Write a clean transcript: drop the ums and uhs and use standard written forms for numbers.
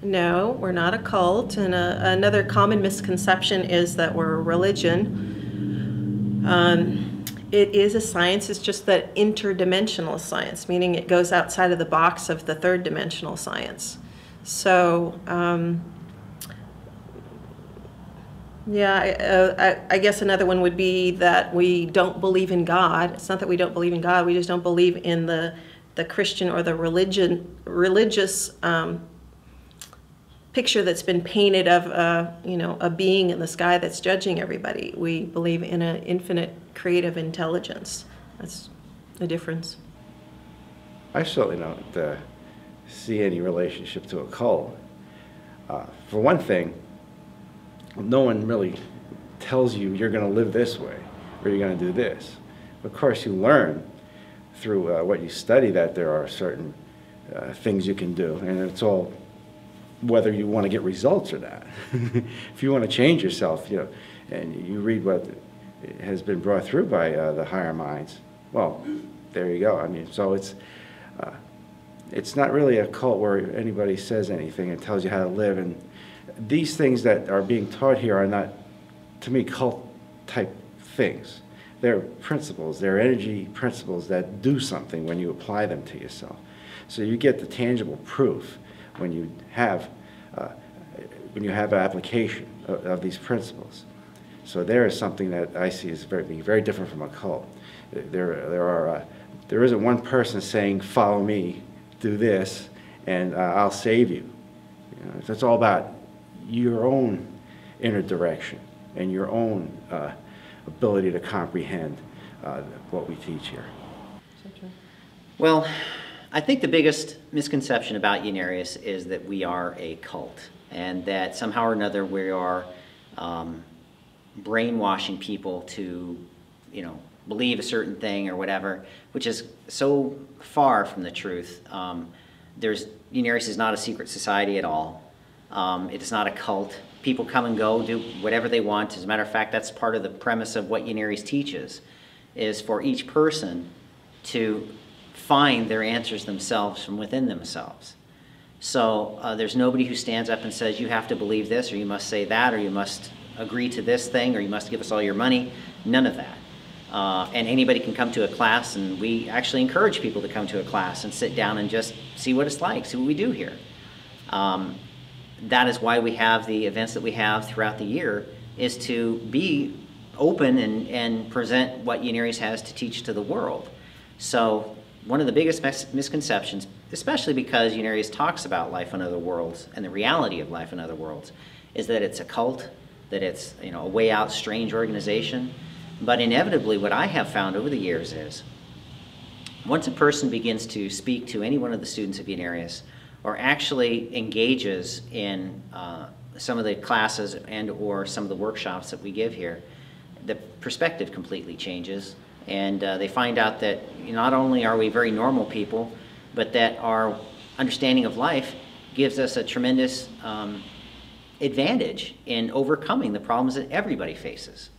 No, we're not a cult. And another common misconception is that we're a religion. It is a science, it's just that interdimensional science, meaning it goes outside of the box of the third dimensional science. So, yeah, I guess another one would be that we don't believe in God. It's not that we don't believe in God, we just don't believe in the Christian or the religious picture that's been painted of a being in the sky that's judging everybody. We believe in an infinite creative intelligence. That's the difference. I certainly don't see any relationship to a cult. For one thing, no one really tells you you're going to live this way or you're going to do this. Of course, you learn through what you study that there are certain things you can do, and it's all whether you want to get results or not. If you want to change yourself, and you read what has been brought through by the higher minds, well, there you go. I mean, so it's not really a cult where anybody says anything and tells you how to live. And these things that are being taught here are not, to me, cult-type things. They're principles. They're energy principles that do something when you apply them to yourself. So you get the tangible proof when you have an application of these principles. So there is something that I see as being very different from a cult. There isn't one person saying, "Follow me, do this, and I'll save you." It's all about your own inner direction and your own ability to comprehend what we teach here. Well, I think the biggest misconception about Unarius is that we are a cult, and that somehow or another we are brainwashing people to, believe a certain thing or whatever, which is so far from the truth. Unarius is not a secret society at all. It is not a cult. People come and go, do whatever they want. As a matter of fact, that's part of the premise of what Unarius teaches, is for each person to find their answers themselves from within themselves. So there's nobody who stands up and says, you have to believe this, or you must say that, or you must agree to this thing, or you must give us all your money. None of that. And anybody can come to a class, and we actually encourage people to come to a class and sit down and just see what it's like, see what we do here. That is why we have the events that we have throughout the year, is to be open and present what Unarius has to teach to the world. So one of the biggest misconceptions, especially because Unarius talks about life on other worlds and the reality of life on other worlds, is that it's a cult, that it's a way out strange organization. But inevitably what I have found over the years is, once a person begins to speak to any one of the students of Unarius, or actually engages in some of the classes and or some of the workshops that we give here, the perspective completely changes. And they find out that not only are we very normal people, but that our understanding of life gives us a tremendous advantage in overcoming the problems that everybody faces.